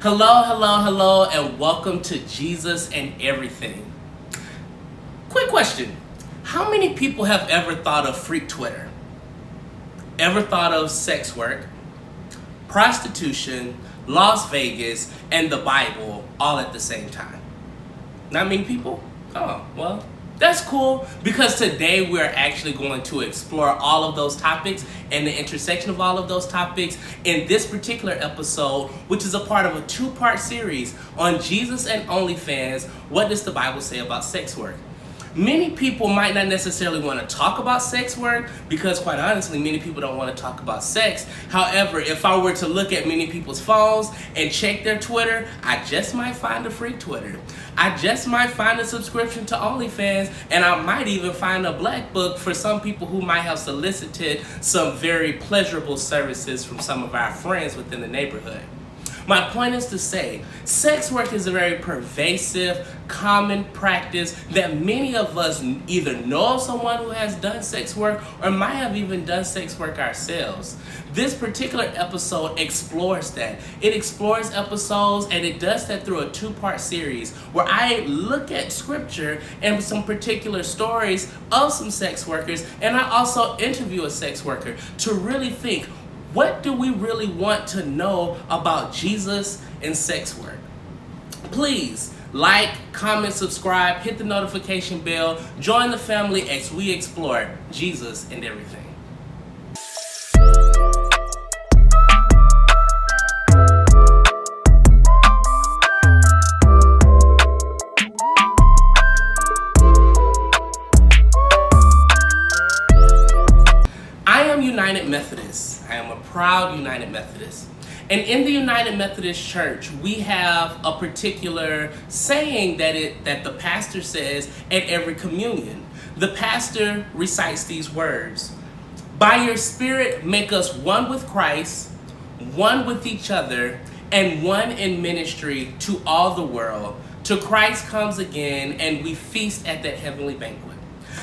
Hello, and welcome to Jesus and Everything. Quick question. How many people have ever thought of freak Twitter? Ever thought of sex work, prostitution, Las Vegas, and the Bible all at the same time? Not many people? Oh, well, that's cool, because today we're actually going to explore all of those topics and the intersection of all of those topics in this particular episode, which is a part of a two-part series on Jesus and OnlyFans. What does the Bible say about sex work? Many people might not necessarily want to talk about sex work because, quite honestly, many people don't want to talk about sex. However, if I were to look at many people's phones and check their Twitter, I just might find a freak Twitter. I just might find a subscription to OnlyFans, and I might even find a black book for some people who might have solicited some very pleasurable services from some of our friends within the neighborhood. My point is to say, sex work is a very pervasive, common practice that many of us either know of someone who has done sex work or might have even done sex work ourselves. This particular episode explores that. It explores episodes, and it does that through a two-part series where I look at scripture and some particular stories of some sex workers, and I also interview a sex worker to really think, what do we really want to know about Jesus and sex work? Please like, comment, subscribe, hit the notification bell, join the family as we explore Jesus and everything. United Methodist. I am a proud United Methodist. And in the United Methodist Church, we have a particular saying that the pastor says at every communion. The pastor recites these words: "By your Spirit make us one with Christ, one with each other, and one in ministry to all the world. Till Christ comes again and we feast at that heavenly banquet."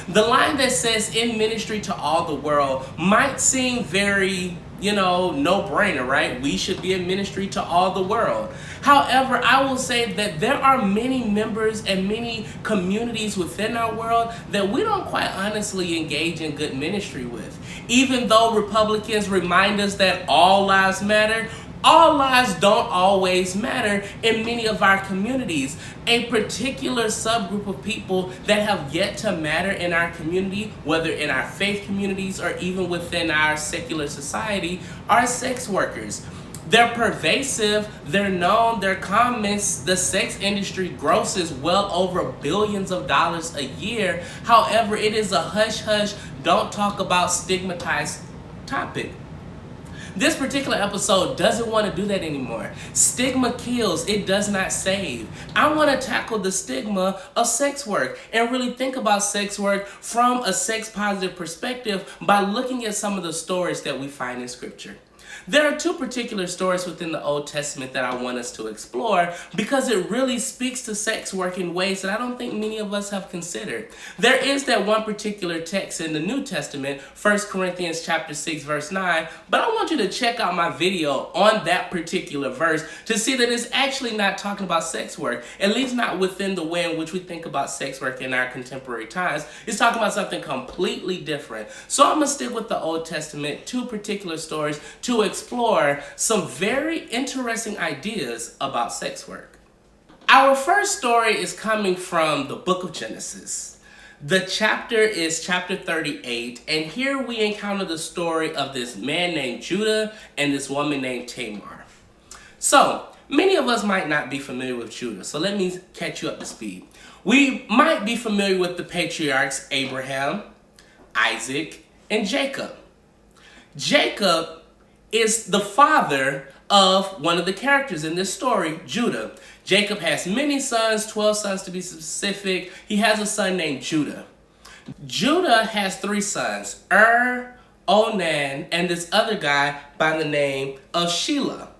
The line that says "in ministry to all the world" might seem very, no-brainer, right? We should be in ministry to all the world. However, I will say that there are many members and many communities within our world that we don't quite honestly engage in good ministry with. Even though Republicans remind us that all lives matter, all lives don't always matter in many of our communities. A particular subgroup of people that have yet to matter in our community, whether in our faith communities or even within our secular society, are sex workers. They're pervasive, they're known, they're common. The sex industry grosses well over billions of dollars a year. However, it is a hush-hush, don't talk about stigmatized topic. This particular episode doesn't want to do that anymore. Stigma kills, it does not save. I want to tackle the stigma of sex work and really think about sex work from a sex positive perspective by looking at some of the stories that we find in scripture. There are two particular stories within the Old Testament that I want us to explore because it really speaks to sex work in ways that I don't think many of us have considered. There is that one particular text in the New Testament, 1 Corinthians chapter 6, verse 9, but I want you to check out my video on that particular verse to see that it's actually not talking about sex work, at least not within the way in which we think about sex work in our contemporary times. It's talking about something completely different. So I'm going to stick with the Old Testament, two particular stories to explore some very interesting ideas about sex work. Our first story is coming from the book of Genesis. The chapter is chapter 38, and here we encounter the story of this man named Judah and this woman named Tamar. So, many of us might not be familiar with Judah, so let me catch you up to speed. We might be familiar with the patriarchs Abraham, Isaac, and Jacob. Jacob is the father of one of the characters in this story, Judah. Jacob has many sons, 12 sons to be specific. He has a son named Judah. Judah has three sons, Onan, and this other guy by the name of Shelah.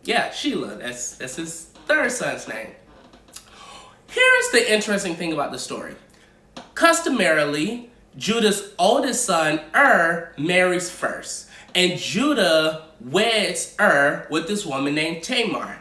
Yeah, Shelah, that's his third son's name. Here's the interesting thing about the story. Customarily, Judah's oldest son, marries first. And Judah weds with this woman named Tamar.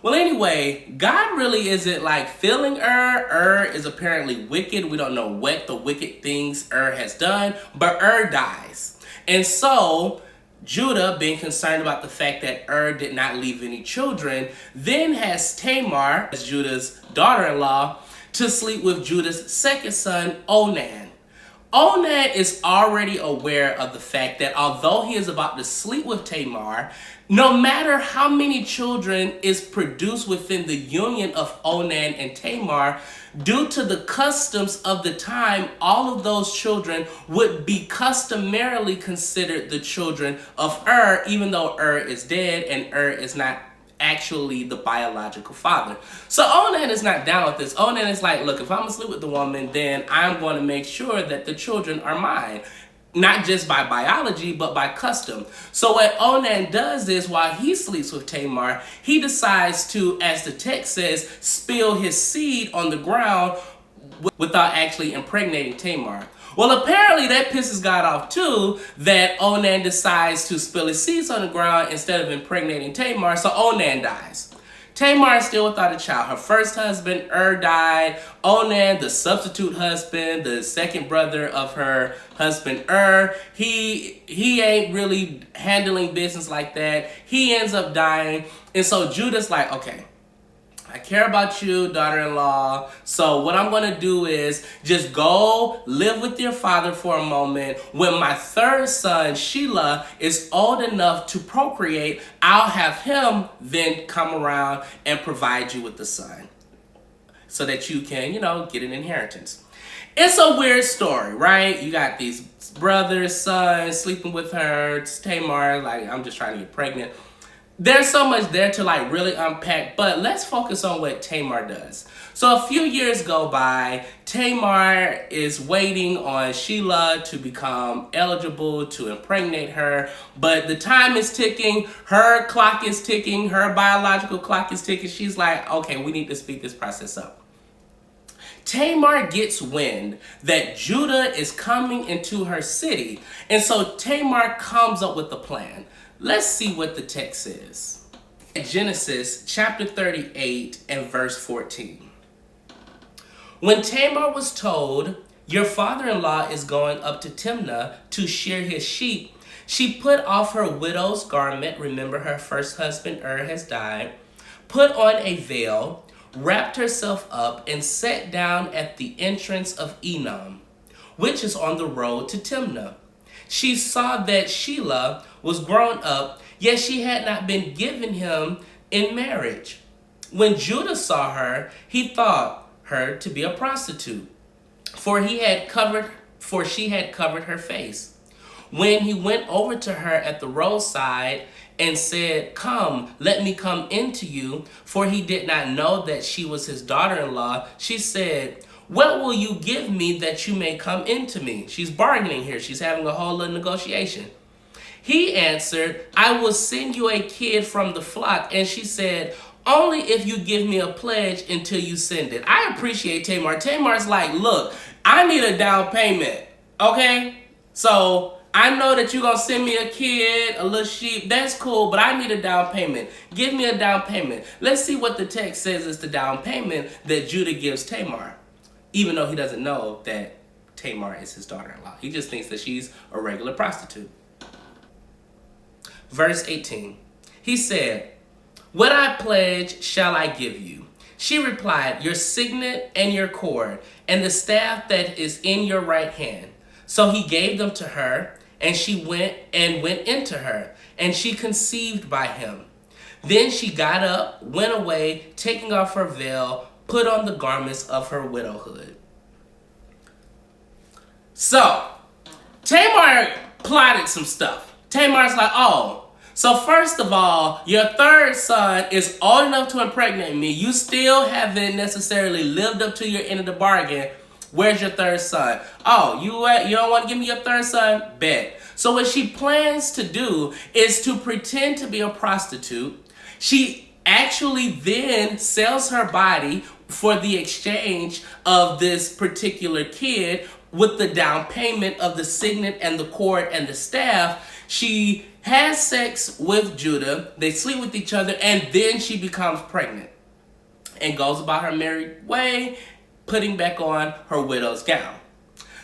Well, anyway, God really isn't like feeling Ur. Ur is apparently wicked. We don't know what the wicked things Ur has done, but Ur dies. And so Judah, being concerned about the fact that Ur did not leave any children, then has Tamar, as Judah's daughter-in-law, to sleep with Judah's second son, Onan. Onan is already aware of the fact that although he is about to sleep with Tamar, no matter how many children is produced within the union of Onan and Tamar, due to the customs of the time, all of those children would be customarily considered the children of Ur, even though Ur is dead and Ur is not actually the biological father. So Onan is not down with this. Onan is like, look, if I'm gonna sleep with the woman, then I'm going to make sure that the children are mine. Not just by biology, but by custom. So what Onan does is, while he sleeps with Tamar, he decides to, as the text says, spill his seed on the ground without actually impregnating Tamar. Well, apparently that pisses God off too, that Onan decides to spill his seeds on the ground instead of impregnating Tamar, so Onan dies. Tamar is still without a child. Her first husband, Ur, died. Onan, the substitute husband, the second brother of her husband, Ur, he ain't really handling business like that. He ends up dying. And so Judah's like, okay, I care about you, daughter-in-law. So what I'm going to do is just go live with your father for a moment. When my third son, Shelah, is old enough to procreate, I'll have him then come around and provide you with the son so that you can, get an inheritance. It's a weird story, right? You got these brothers, sons, sleeping with her, Tamar, like, I'm just trying to get pregnant. There's so much there to really unpack, but let's focus on what Tamar does. So a few years go by, Tamar is waiting on Shelah to become eligible to impregnate her, but the time is ticking, her clock is ticking, her biological clock is ticking. She's like, okay, we need to speed this process up. Tamar gets wind that Judah is coming into her city, and so Tamar comes up with a plan. Let's see what the text says. Genesis chapter 38 and verse 14. When Tamar was told, your father-in-law is going up to Timnah to shear his sheep, she put off her widow's garment. Remember, her first husband Ur has died. Put on a veil, wrapped herself up, and sat down at the entrance of Enom, which is on the road to Timnah. She saw that Shelah was grown up, yet she had not been given him in marriage. When Judah saw her, he thought her to be a prostitute, for she had covered her face. When he went over to her at the roadside and said, come, let me come into you, for he did not know that she was his daughter-in-law, she said, what will you give me that you may come into me? She's bargaining here. She's having a whole little negotiation. He answered, I will send you a kid from the flock. And she said, only if you give me a pledge until you send it. I appreciate Tamar. Tamar's like, look, I need a down payment, okay? So I know that you're going to send me a kid, a little sheep. That's cool, but I need a down payment. Give me a down payment. Let's see what the text says is the down payment that Judah gives Tamar, even though he doesn't know that Tamar is his daughter-in-law. He just thinks that she's a regular prostitute. Verse 18, he said, what I pledge shall I give you? She replied, your signet and your cord, and the staff that is in your right hand. So he gave them to her, and she went into her, and she conceived by him. Then she got up, went away, taking off her veil, put on the garments of her widowhood. So, Tamar plotted some stuff. Tamar's like, oh, so first of all, your third son is old enough to impregnate me. You still haven't necessarily lived up to your end of the bargain. Where's your third son? Oh, you don't want to give me your third son? Bet. So what she plans to do is to pretend to be a prostitute. She actually then sells her body for the exchange of this particular kid with the down payment of the signet and the cord and the staff. She has sex with Judah, they sleep with each other, and then she becomes pregnant and goes about her merry way, putting back on her widow's gown.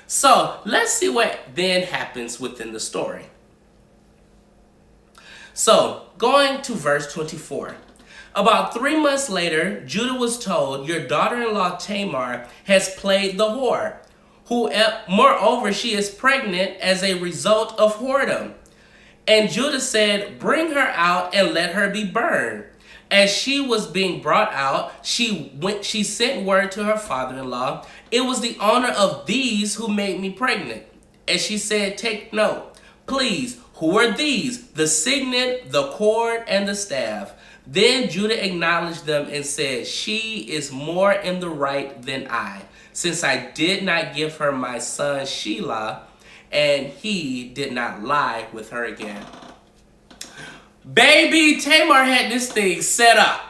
So let's see what then happens within the story. So going to verse 24. About 3 months later, Judah was told, "Your daughter-in-law Tamar has played the whore. Moreover, she is pregnant as a result of whoredom." And Judah said, "Bring her out and let her be burned." As she was being brought out, she sent word to her father-in-law, "It was the owner of these who made me pregnant." And she said, "Take note, please, who are these? The signet, the cord, and the staff." Then Judah acknowledged them and said, "She is more in the right than I, since I did not give her my son Shelah, and he did not lie with her again." Baby, Tamar had this thing set up.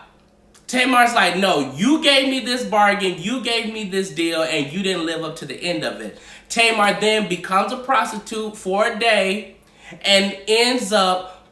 Tamar's like, "No, you gave me this bargain, you gave me this deal, and you didn't live up to the end of it." Tamar then becomes a prostitute for a day and ends up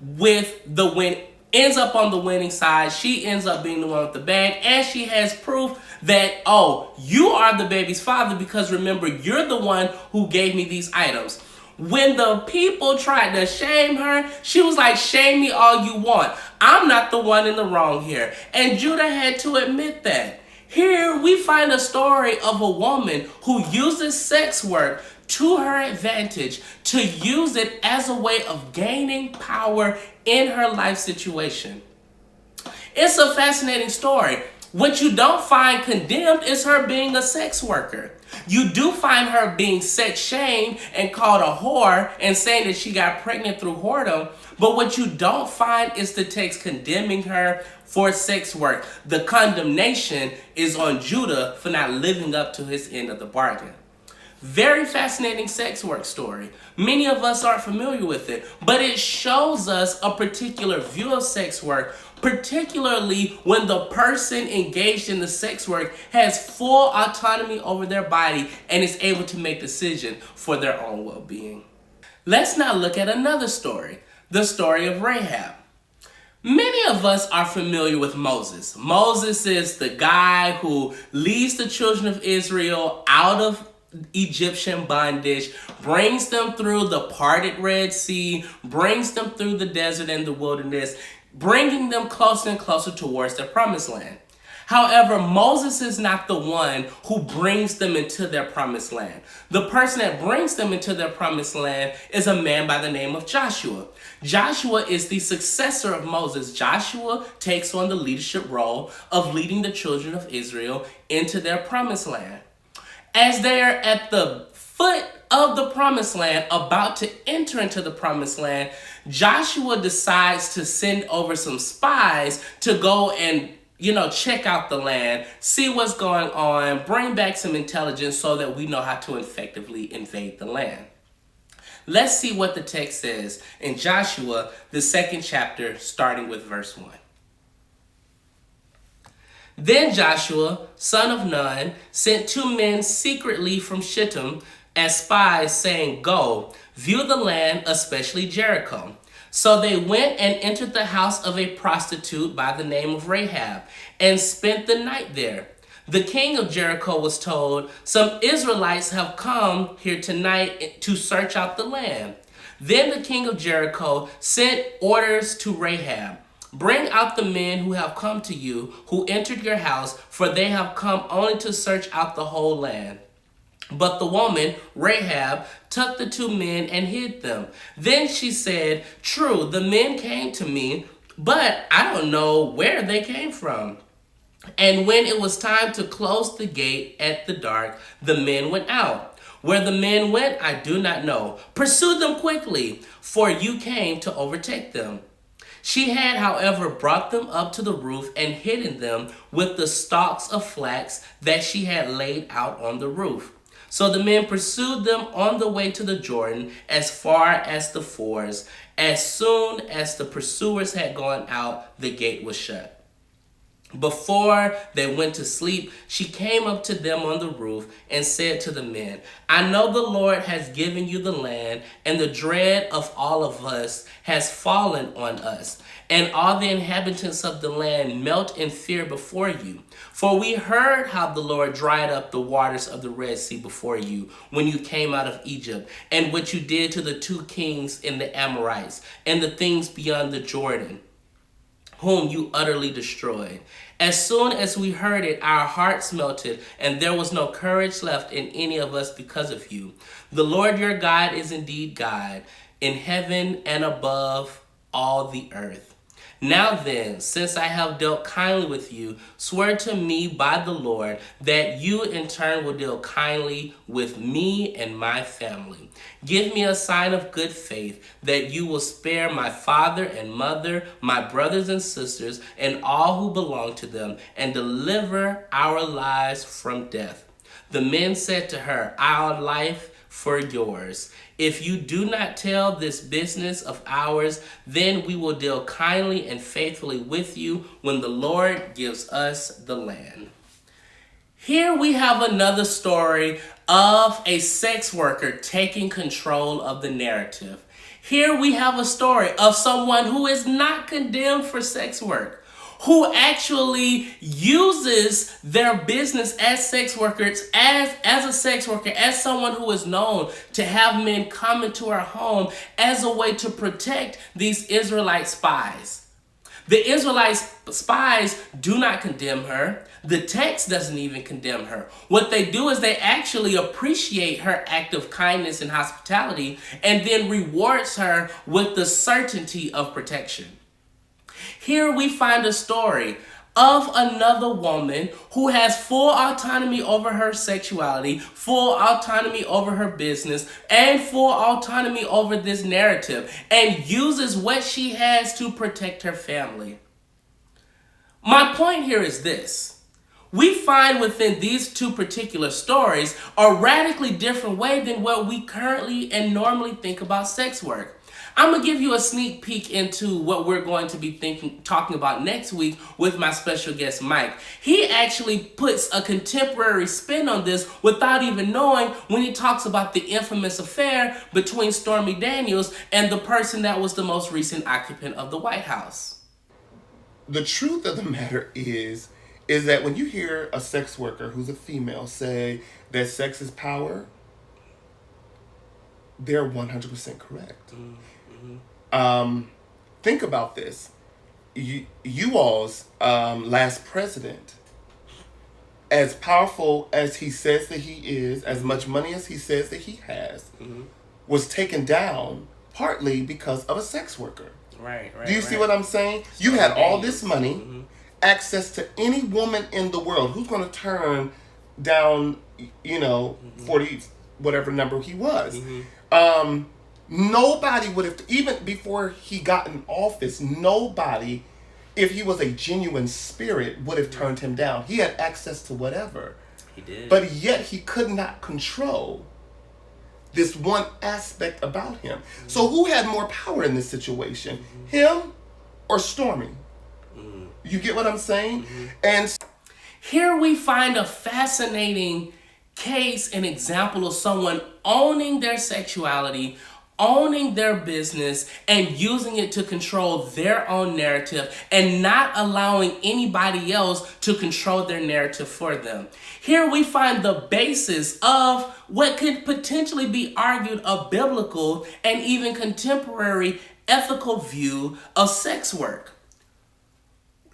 on the winning side. She ends up being the one with the bag, and she has proof that, "Oh, you are the baby's father, because remember, you're the one who gave me these items." When the people tried to shame her, she was like, "Shame me all you want. I'm not the one in the wrong here." And Judah had to admit that. Here we find a story of a woman who uses sex work to her advantage, to use it as a way of gaining power in her life situation. It's a fascinating story. What you don't find condemned is her being a sex worker. You do find her being sex shamed and called a whore and saying that she got pregnant through whoredom. But what you don't find is the text condemning her for sex work. The condemnation is on Judah for not living up to his end of the bargain. Very fascinating sex work story. Many of us aren't familiar with it, but it shows us a particular view of sex work, particularly when the person engaged in the sex work has full autonomy over their body and is able to make decisions for their own well-being. Let's now look at another story, the story of Rahab. Many of us are familiar with Moses. Moses is the guy who leads the children of Israel out of Egyptian bondage, brings them through the parted Red Sea, brings them through the desert and the wilderness, bringing them closer and closer towards their promised land. However, Moses is not the one who brings them into their promised land. The person that brings them into their promised land is a man by the name of Joshua. Joshua is the successor of Moses. Joshua takes on the leadership role of leading the children of Israel into their promised land. As they are at the foot of the promised land, about to enter into the promised land, Joshua decides to send over some spies to go and check out the land, see what's going on, bring back some intelligence so that we know how to effectively invade the land. Let's see what the text says in Joshua, the 2nd chapter, starting with verse 1. Then Joshua, son of Nun, sent 2 men secretly from Shittim as spies, saying, "Go, view the land, especially Jericho." So they went and entered the house of a prostitute by the name of Rahab and spent the night there. The king of Jericho was told, "Some Israelites have come here tonight to search out the land." Then the king of Jericho sent orders to Rahab, "Bring out the men who have come to you, who entered your house, for they have come only to search out the whole land." But the woman, Rahab, took the 2 men and hid them. Then she said, "True, the men came to me, but I don't know where they came from." And when it was time to close the gate at the dark, the men went out. Where the men went, I do not know. Pursue them quickly, for you came to overtake them. She had, however, brought them up to the roof and hidden them with the stalks of flax that she had laid out on the roof. So the men pursued them on the way to the Jordan as far as the fords. As soon as the pursuers had gone out, the gate was shut. Before they went to sleep, she came up to them on the roof and said to the men, I know the Lord has given you the land, and the dread of all of us has fallen on us. And all the inhabitants of the land melt in fear before you. For we heard how the Lord dried up the waters of the Red Sea before you when you came out of Egypt, and what you did to the 2 kings in the Amorites, and the things beyond the Jordan, whom you utterly destroyed. As soon as we heard it, our hearts melted, and there was no courage left in any of us because of you. The Lord your God is indeed God, in heaven and above all the earth. Now then, since I have dealt kindly with you, swear to me by the Lord that you in turn will deal kindly with me and my family. Give me a sign of good faith that you will spare my father and mother, my brothers and sisters, and all who belong to them, and deliver our lives from death. The men said to her, Our life for yours. If you do not tell this business of ours, then we will deal kindly and faithfully with you when the Lord gives us the land. Here we have another story of a sex worker taking control of the narrative. Here we have a story of someone who is not condemned for sex work, who actually uses their business as sex workers, as a sex worker, as someone who is known to have men come into her home as a way to protect these Israelite spies. The Israelite spies do not condemn her. The text doesn't even condemn her. What they do is they actually appreciate her act of kindness and hospitality, and then rewards her with the certainty of protection. Here we find a story of another woman who has full autonomy over her sexuality, full autonomy over her business, and full autonomy over this narrative, and uses what she has to protect her family. My point here is this. We find within these 2 particular stories a radically different way than what we currently and normally think about sex work. I'm going to give you a sneak peek into what we're going to be talking about next week with my special guest, Mike. He actually puts a contemporary spin on this without even knowing when he talks about the infamous affair between Stormy Daniels and the person that was the most recent occupant of the White House. The truth of the matter is that when you hear a sex worker who's a female say that sex is power, they're 100% correct. Think about this. You all's last president, as powerful as he says that he is, as much money as he says that he has, was taken down partly because of a sex worker. Right. Do you see what I'm saying? You had all this money, access to any woman in the world. Who's going to turn down, 40, whatever number he was? Nobody would have, even before he got in office, nobody, if he was a genuine spirit, would have turned him down. He had access to whatever. He did. But yet he could not control this one aspect about him. So who had more power in this situation? Him or Stormy? You get what I'm saying? And here we find a fascinating case, an example of someone owning their sexuality, owning their business, and using it to control their own narrative and not allowing anybody else to control their narrative for them. Here we find the basis of what could potentially be argued a biblical and even contemporary ethical view of sex work.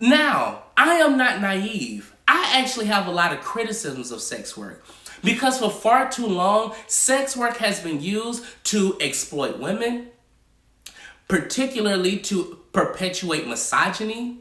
Now, I am not naive. I actually have a lot of criticisms of sex work. Because for far too long, sex work has been used to exploit women, particularly to perpetuate misogyny.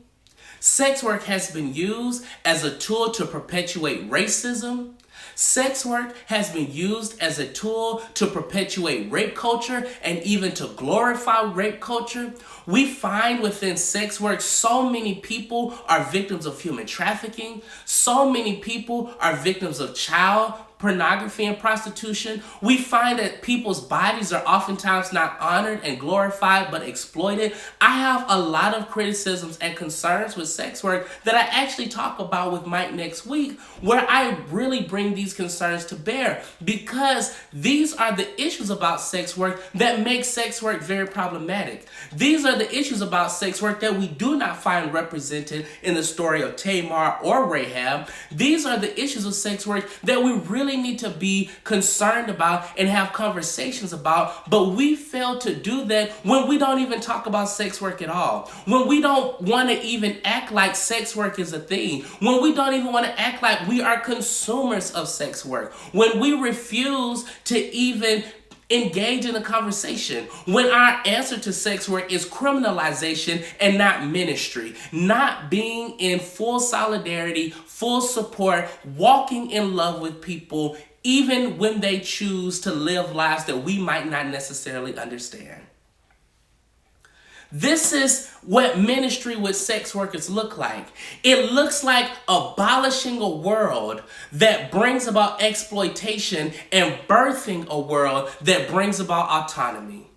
Sex work has been used as a tool to perpetuate racism. Sex work has been used as a tool to perpetuate rape culture and even to glorify rape culture. We find within sex work so many people are victims of human trafficking. So many people are victims of child pornography and prostitution, we find that people's bodies are oftentimes not honored and glorified but exploited. I have a lot of criticisms and concerns with sex work that I actually talk about with Mike next week, where I really bring these concerns to bear, because these are the issues about sex work that make sex work very problematic. These are the issues about sex work that we do not find represented in the story of Tamar or Rahab. These are the issues of sex work that we really need to be concerned about and have conversations about, but we fail to do that when we don't even talk about sex work at all. When we don't want to even act like sex work is a thing. When we don't even want to act like we are consumers of sex work. When we refuse to even engage in a conversation. When our answer to sex work is criminalization and not ministry. Not being in full solidarity, full support, walking in love with people, even when they choose to live lives that we might not necessarily understand. This is what ministry with sex workers look like. It looks like abolishing a world that brings about exploitation and birthing a world that brings about autonomy.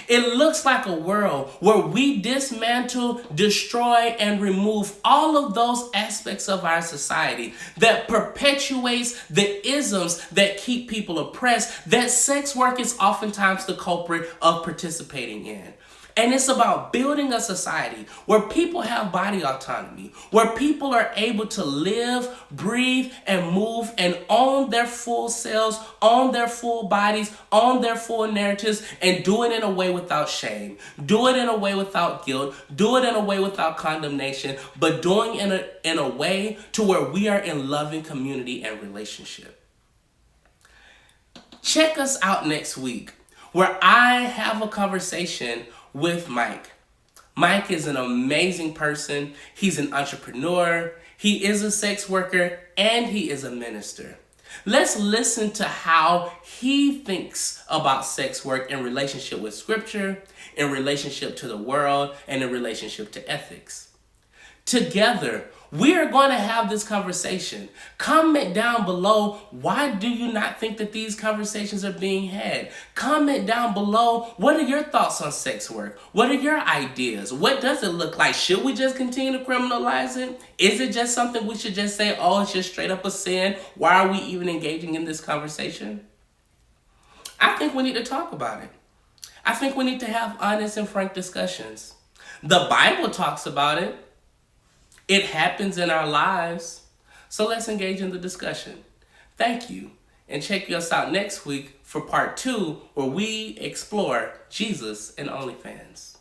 It looks like a world where we dismantle, destroy, and remove all of those aspects of our society that perpetuates the isms that keep people oppressed, that sex work is oftentimes the culprit of participating in. And it's about building a society where people have body autonomy, where people are able to live, breathe, and move and own their full selves, own their full bodies, own their full narratives, and do it in a way without shame. Do it in a way without guilt. Do it in a way without condemnation, but doing it in a way to where we are in loving community and relationship. Check us out next week, where I have a conversation with Mike. Mike is an amazing person. He's an entrepreneur. He is a sex worker, and he is a minister. Let's listen to how he thinks about sex work in relationship with scripture, in relationship to the world, and in relationship to ethics. Together, we are going to have this conversation. Comment down below, why do you not think that these conversations are being had? Comment down below, what are your thoughts on sex work? What are your ideas? What does it look like? Should we just continue to criminalize it? Is it just something we should just say, oh, it's just straight up a sin? Why are we even engaging in this conversation? I think we need to talk about it. I think we need to have honest and frank discussions. The Bible talks about it. It happens in our lives. So let's engage in the discussion. Thank you. And check us out next week for part 2, where we explore Jesus and OnlyFans.